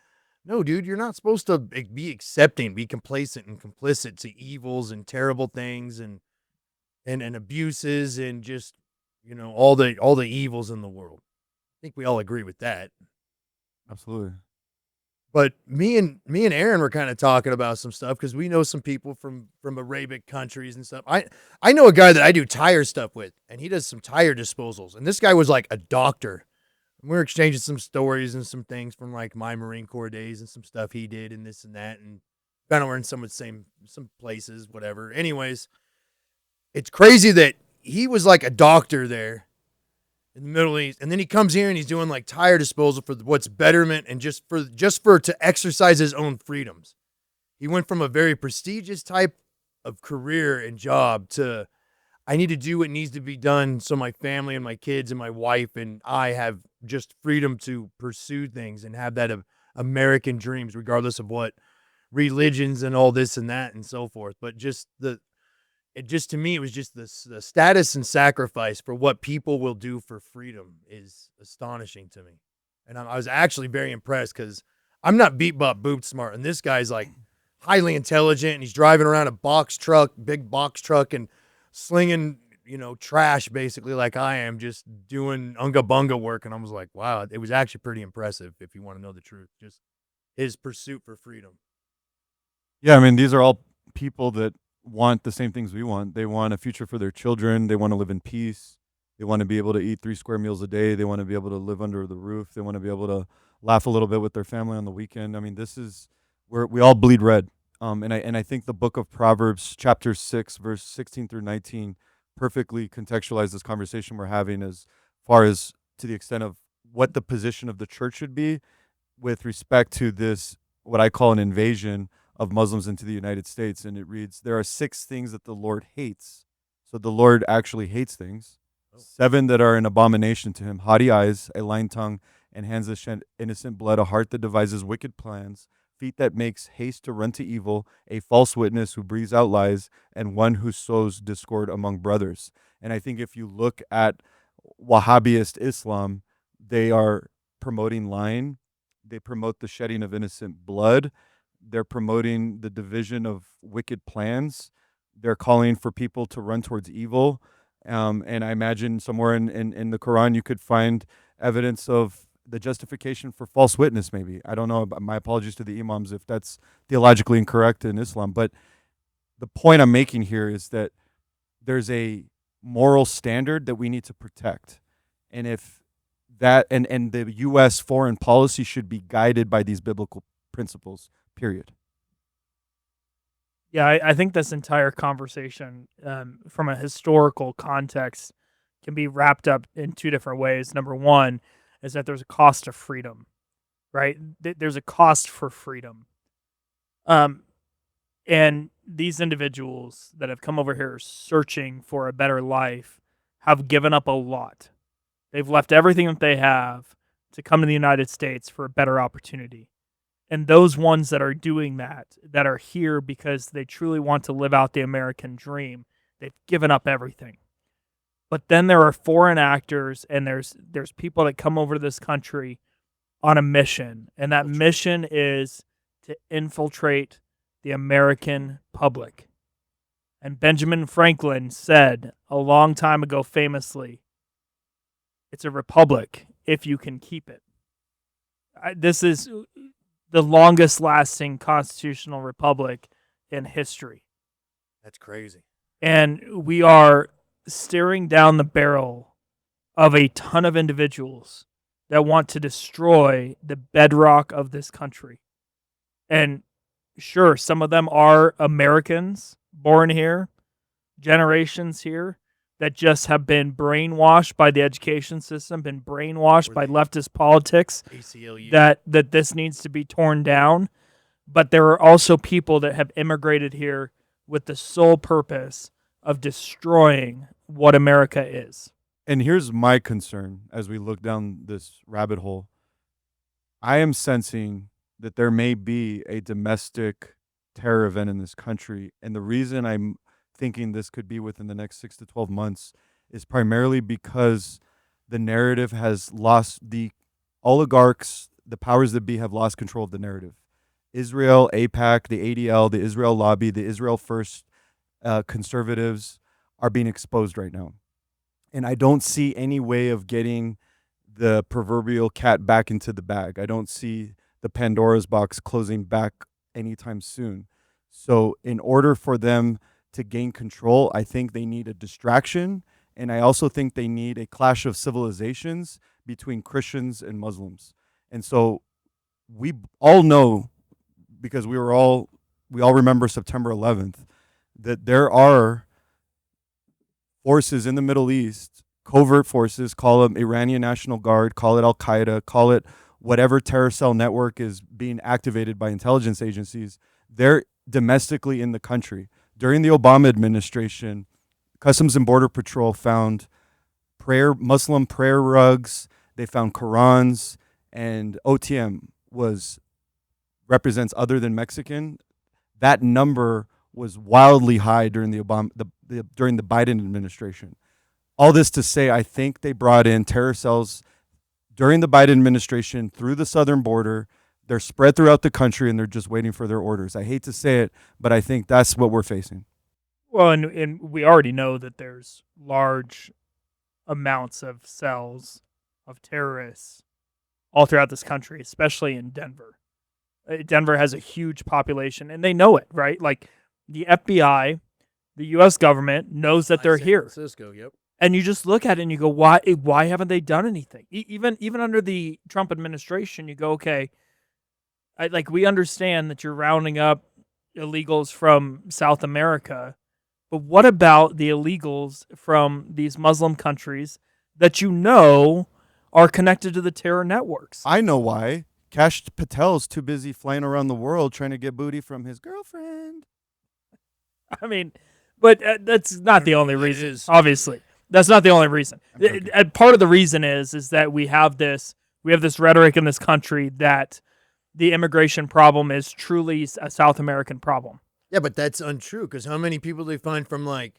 no, dude, you're not supposed to be accepting, be complacent and complicit to evils and terrible things and abuses and just, all the evils in the world. I think we all agree with that. Absolutely. But me and Aaron were kind of talking about some stuff because we know some people from Arabic countries and stuff. I know a guy that I do tire stuff with, and he does some tire disposals. And this guy was like a doctor. We're exchanging some stories and some things from like my Marine Corps days and some stuff he did and this and that. And kind of we're in some places, whatever. Anyways, it's crazy that he was like a doctor there in the Middle East, and then he comes here and he's doing like tire disposal for what's betterment and just for to exercise his own freedoms. He went from a very prestigious type of career and job to I need to do what needs to be done so my family and my kids and my wife and I have just freedom to pursue things and have that American dreams, regardless of what religions and all this and that and so forth. But to me, it was just the status and sacrifice for what people will do for freedom is astonishing to me. And I was actually very impressed because I'm not beat bop boot smart. And this guy's like highly intelligent and he's driving around a big box truck and slinging, trash basically like I am, just doing unga bunga work. And I was like, wow, it was actually pretty impressive if you want to know the truth. Just his pursuit for freedom. Yeah, I mean, these are all people that want the same things we want. They want a future for their children. They want to live in peace. They want to be able to eat 3 square meals a day. They want to be able to live under the roof. They want to be able to laugh a little bit with their family on the weekend. I mean, this is where we all bleed red. And I think the book of Proverbs, chapter 6, verse 16 through 19, perfectly contextualize this conversation we're having as far as to the extent of what the position of the church should be with respect to this, what I call an invasion of Muslims into the United States. And it reads, there are 6 things that the Lord hates. So the Lord actually hates things. 7 that are an abomination to him: haughty eyes, a lying tongue, and hands that shed innocent blood, a heart that devises wicked plans, feet that makes haste to run to evil, a false witness who breathes out lies, and one who sows discord among brothers. And I think if you look at Wahhabist Islam, they are promoting lying. They promote the shedding of innocent blood. They're promoting the division of wicked plans. They're calling for people to run towards evil. And I imagine somewhere in the Quran you could find evidence of the justification for false witness, maybe. I don't know. My apologies to the imams if that's theologically incorrect in Islam. But the point I'm making here is that there's a moral standard that we need to protect. And if that, and the U.S. foreign policy should be guided by these biblical principles, period. Yeah, I think this entire conversation, from a historical context, can be wrapped up in 2 different ways. Number one is that there's a cost of freedom, right? There's a cost for freedom. And these individuals that have come over here searching for a better life have given up a lot. They've left everything that they have to come to the United States for a better opportunity. And those ones that are doing that are here because they truly want to live out the American dream, they've given up everything. But then there are foreign actors, and there's people that come over to this country on a mission, and that mission is to infiltrate the American public. And Benjamin Franklin said a long time ago famously, it's a republic if you can keep it. This is the longest lasting constitutional republic in history. That's crazy. And we are staring down the barrel of a ton of individuals that want to destroy the bedrock of this country. And sure, some of them are Americans born here, generations here, that just have been brainwashed by the education system, been brainwashed by leftist politics, ACLU. that this needs to be torn down. But there are also people that have immigrated here with the sole purpose of destroying what America is. And here's my concern as we look down this rabbit hole. I am sensing that there may be a domestic terror event in this country. And the reason I'm thinking this could be within the next 6 to 12 months is primarily because the narrative has lost, the oligarchs, the powers that be have lost control of the narrative. Israel, AIPAC, the ADL, the Israel lobby, the Israel First conservatives are being exposed right now. And I don't see any way of getting the proverbial cat back into the bag. I don't see the Pandora's box closing back anytime soon. So in order for them to gain control, I think they need a distraction. And I also think they need a clash of civilizations between Christians and Muslims. And so we all know, because we all remember September 11th, that there are forces in the Middle East, covert forces, call them Iranian National Guard, call it Al-Qaeda, call it whatever terror cell network is being activated by intelligence agencies. They're domestically in the country. During the Obama administration, Customs and Border Patrol found Muslim prayer rugs, they found Qurans, and OTM represents other than Mexican. That number was wildly high during during the Biden administration. All this to say, I think they brought in terror cells during the Biden administration through the southern border. They're spread throughout the country, and they're just waiting for their orders. I hate to say it, but I think that's what we're facing. Well, and we already know that there's large amounts of cells of terrorists all throughout this country, especially in Denver. Denver has a huge population, and they know it, right? Like, the FBI, the U.S. government knows that they're San here. Francisco, yep. And you just look at it and you go, why haven't they done anything? Even under the Trump administration, you go, okay, we understand that you're rounding up illegals from South America, but what about the illegals from these Muslim countries that you know are connected to the terror networks? I know why. Kash Patel's too busy flying around the world trying to get booty from his girlfriend. I mean, but that's not the only reason. Obviously, that's not the only reason. Part of the reason is that we have this rhetoric in this country that the immigration problem is truly a South American problem. Yeah, but that's untrue because how many people they find from like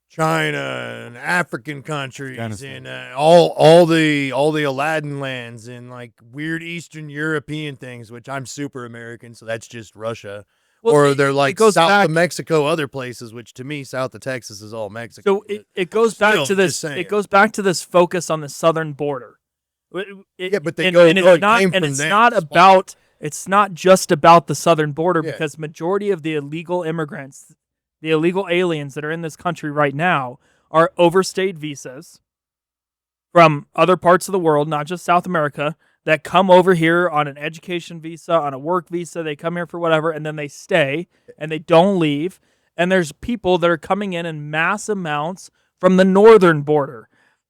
China and African countries and all the Aladdin lands and like weird Eastern European things, which I'm super American, so that's just Russia. Well, or they're like goes south back, of Mexico, other places, which to me, south of Texas is all Mexico. So it goes back to this. It goes back to this focus on the southern border. Yeah, but they and, go. and it's not. And it's not about. It's not just about the southern border because majority of the illegal immigrants, the illegal aliens that are in this country right now, are overstayed visas from other parts of the world, not just South America, that come over here on an education visa, on a work visa. They come here for whatever, and then they stay, and they don't leave. And there's people that are coming in mass amounts from the northern border.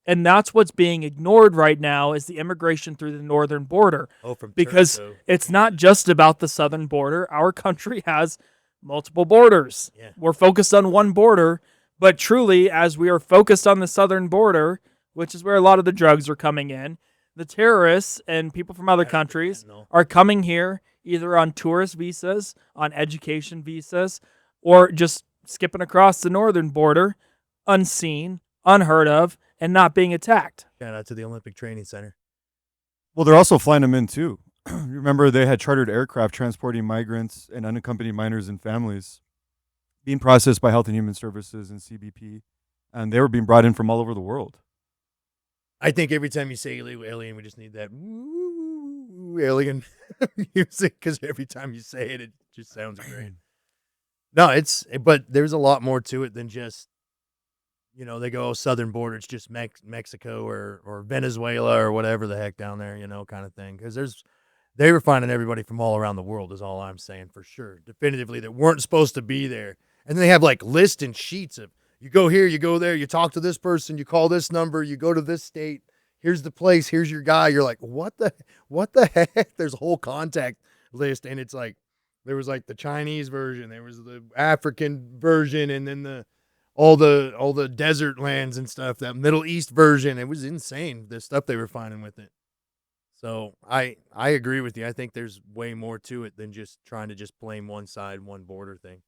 And that's what's being ignored right now is the immigration through the northern border. Because it's not just about the southern border. Our country has multiple borders. Yeah. We're focused on one border, but truly, as we are focused on the southern border, which is where a lot of the drugs are coming in, the terrorists and people from other countries are coming here either on tourist visas, on education visas, or just skipping across the northern border, unseen, unheard of, and not being attacked. Shout out to the Olympic Training Center. Well, they're also flying them in too. Remember, they had chartered aircraft transporting migrants and unaccompanied minors and families being processed by Health and Human Services and CBP, and they were being brought in from all over the world. I think every time you say illegal alien, we just need that alien music because every time you say it, it just sounds great. No, but there's a lot more to it than just, they go, southern border, it's just Mexico or Venezuela or whatever the heck down there, kind of thing. Because they were finding everybody from all around the world is all I'm saying for sure. Definitively that weren't supposed to be there. And then they have like lists and sheets of, you go here, you go there, you talk to this person, you call this number, you go to this state, here's the place, here's your guy. You're like, what the heck? There's a whole contact list. And it's like, there was like the Chinese version, there was the African version, and then all the desert lands and stuff, that Middle East version. It was insane, the stuff they were finding with it. So I agree with you. I think there's way more to it than just trying to just blame one side, one border thing.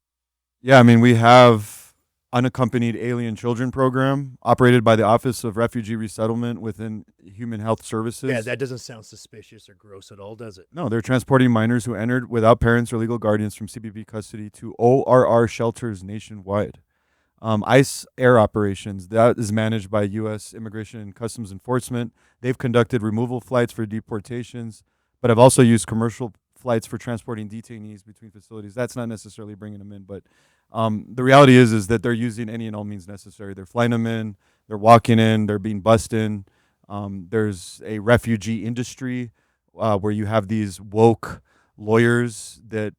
Yeah, I mean, we have unaccompanied alien children program operated by the Office of Refugee Resettlement within Human Health Services. Yeah, that doesn't sound suspicious or gross at all, does it? No, they're transporting minors who entered without parents or legal guardians from CBP custody to ORR shelters nationwide. ICE air operations, that is managed by U.S. Immigration and Customs Enforcement. They've conducted removal flights for deportations, but have also used commercial flights for transporting detainees between facilities. That's not necessarily bringing them in, but the reality is that they're using any and all means necessary. They're flying them in, they're walking in, they're being bussed in. There's a refugee industry where you have these woke lawyers that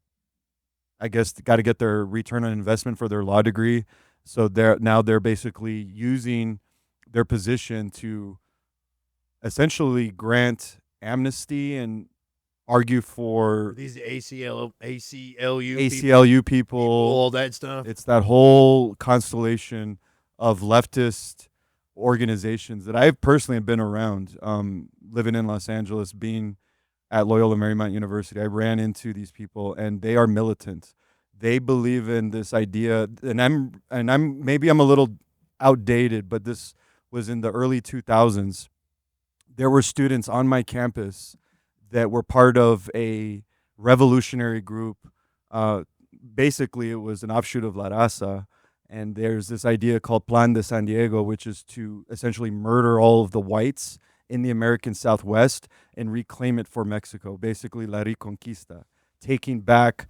I guess got to get their return on investment for their law degree. So they're basically using their position to essentially grant amnesty and argue for these ACLU people, all that stuff. It's that whole constellation of leftist organizations that I've personally been around, living in Los Angeles, being at Loyola Marymount University. I ran into these people, and they are militant. They believe in this idea, and I'm maybe I'm a little outdated, but this was in the early 2000s. There were students on my campus that were part of a revolutionary group. Basically, it was an offshoot of La Raza, and there's this idea called Plan de San Diego, which is to essentially murder all of the whites in the American Southwest and reclaim it for Mexico, basically La Reconquista, taking back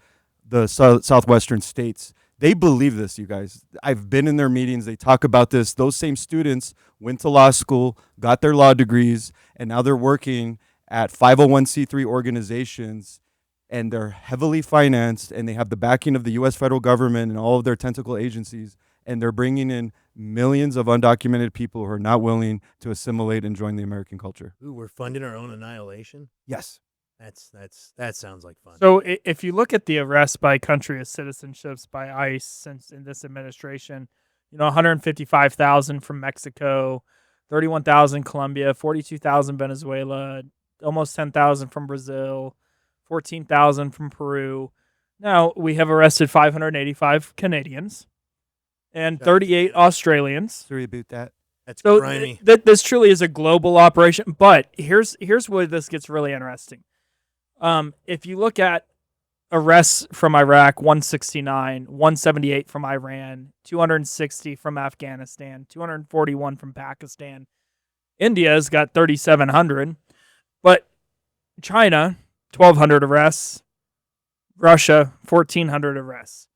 the southwestern states. They believe this, you guys. I've been in their meetings. They talk about this. Those same students went to law school, got their law degrees, and now they're working at 501c3 organizations, and they're heavily financed, and they have the backing of the U.S. federal government and all of their tentacle agencies, and they're bringing in millions of undocumented people who are not willing to assimilate and join the American culture. Ooh, we're funding our own annihilation? Yes. That sounds like fun. So if you look at the arrests by country of citizenships by ICE since in this administration, 155,000 from Mexico, 31,000 Colombia, 42,000 Venezuela, almost 10,000 from Brazil, 14,000 from Peru. Now we have arrested 585 Canadians and 38 Australians. Sorry about that. That's So grimy. this truly is a global operation. But here's where this gets really interesting. If you look at arrests from Iraq, 169, 178 from Iran, 260 from Afghanistan, 241 from Pakistan. India's got 3,700, but China, 1,200 arrests, Russia, 1,400 arrests.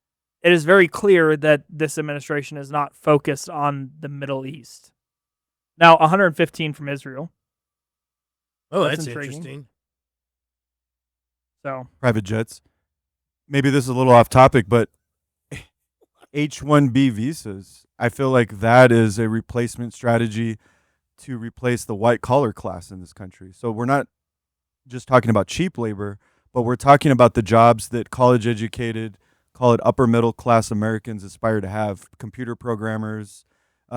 It is very clear that this administration is not focused on the Middle East. Now, 115 from Israel. Oh, that's intriguing. interesting. So Private jets. Maybe this is a little off topic, but H-1B visas, I feel like that is a replacement strategy to replace the white collar class in this country. So we're not just talking about cheap labor, but we're talking about the jobs that college educated, call it upper middle class Americans aspire to have. Computer programmers,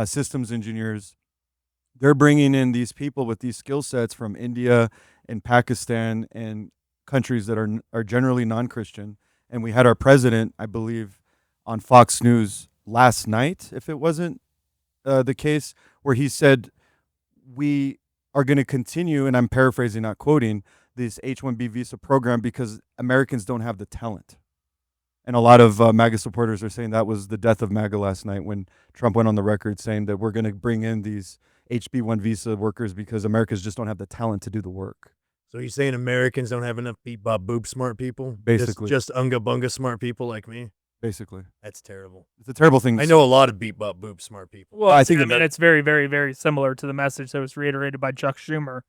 systems engineers. They're bringing in these people with these skill sets from India and Pakistan and countries that are generally non-Christian. And we had our president, I believe, on Fox News last night, if it wasn't the case, where he said we are going to continue, and I'm paraphrasing, not quoting, this H-1B visa program because Americans don't have the talent. And a lot of MAGA supporters are saying that was the death of MAGA last night when Trump went on the record saying that we're going to bring in these HB1 visa workers because Americans just don't have the talent to do the work. So you're saying Americans don't have enough beep bop boop smart people? Basically. Just unga bunga smart people like me? Basically. That's terrible. It's a terrible thing. I know a lot of beep bop boop smart people. Well, I mean, it's very, very, very similar to the message that was reiterated by Chuck Schumer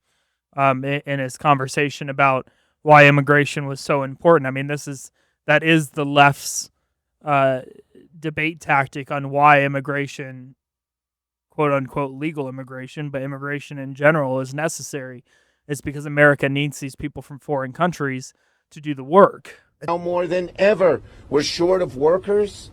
in his conversation about why immigration was so important. I mean, that is the left's debate tactic on why immigration, quote unquote, legal immigration, but immigration in general is necessary. It's because America needs these people from foreign countries to do the work. Now more than ever, we're short of workers.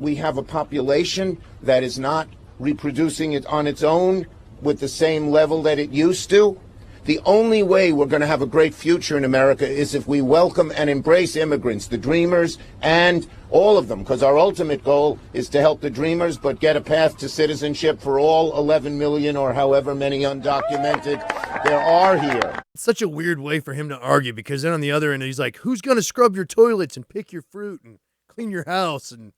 We have a population that is not reproducing it on its own with the same level that it used to. The only way we're going to have a great future in America is if we welcome and embrace immigrants, the dreamers, and all of them, because our ultimate goal is to help the dreamers, but get a path to citizenship for all 11 million or however many undocumented there are here. It's such a weird way for him to argue because then on the other end, he's like, who's going to scrub your toilets and pick your fruit and clean your house and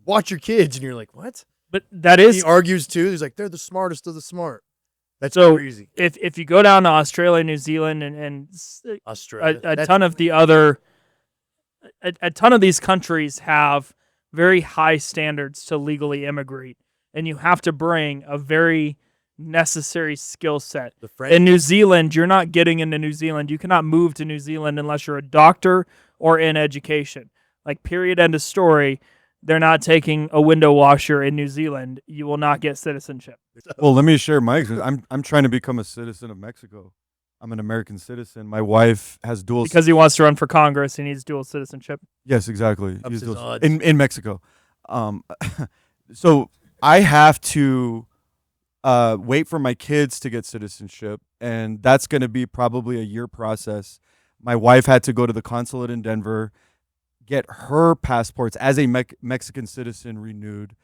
watch your kids? And you're like, what? But that is... He argues too. He's like, they're the smartest of the smart. That's so crazy. If you go down to Australia, New Zealand, and Australia, a ton of the other, a ton of these countries have very high standards to legally immigrate, and you have to bring a very necessary skill set. In New Zealand, you're not getting into New Zealand. You cannot move to New Zealand unless you're a doctor or in education. Like, period, end of story. They're not taking a window washer in New Zealand. You will not get citizenship. Well, let me share my experience. I'm trying to become a citizen of Mexico. I'm an American citizen. My wife has dual. Because he wants to run for Congress, he needs dual citizenship. Yes, exactly. Ups his odds. In Mexico. So I have to wait for my kids to get citizenship, and that's going to be probably a year process. My wife had to go to the consulate in Denver, get her passports as a Mexican citizen renewed,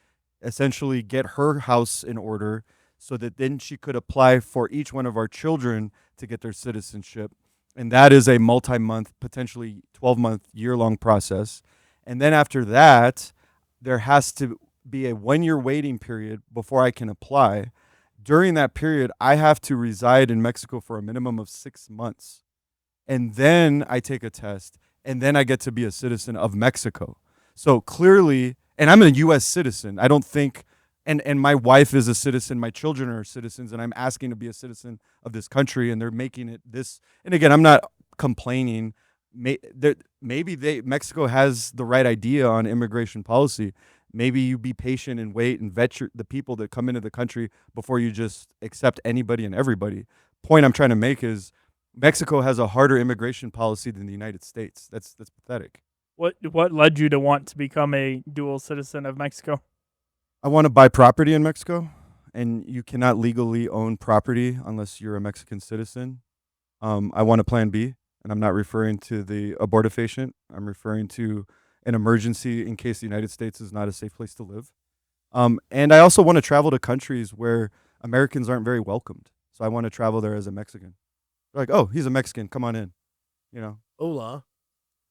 essentially get her house in order so that then she could apply for each one of our children to get their citizenship. And that is a multi-month, potentially 12-month, year-long process. And then after that, there has to be a 1-year waiting period before I can apply. During that period, I have to reside in Mexico for a minimum of 6 months. And then I take a test. And then I get to be a citizen of Mexico. So clearly, and I'm a U.S. citizen. I don't think, and my wife is a citizen. My children are citizens, and I'm asking to be a citizen of this country, and they're making it this. And again, I'm not complaining. Maybe Mexico has the right idea on immigration policy. Maybe you be patient and wait and vet the people that come into the country before you just accept anybody and everybody. Point I'm trying to make is Mexico has a harder immigration policy than the United States. That's pathetic. What led you to want to become a dual citizen of Mexico? I want to buy property in Mexico, and you cannot legally own property unless you're a Mexican citizen. I want a plan B, and I'm not referring to the abortifacient. I'm referring to an emergency in case the United States is not a safe place to live. And I also want to travel to countries where Americans aren't very welcomed. So I want to travel there as a Mexican. They're like, oh, he's a Mexican. Come on in. You know, Hola.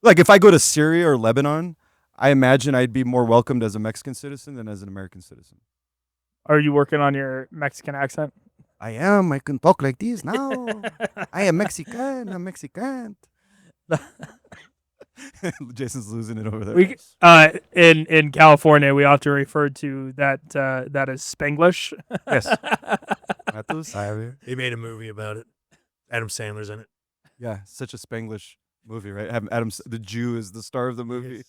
like if I go to Syria or Lebanon, I imagine I'd be more welcomed as a Mexican citizen than as an American citizen. Are you working on your Mexican accent? I am. I can talk like this now. I am Mexican. I'm Mexican. Jason's losing it over there. We in California, we often refer to that as Spanglish. Yes. They made a movie about it. Adam Sandler's in it. Yeah, such a Spanglish movie, right? Adam, the Jew is the star of the movie. Yes.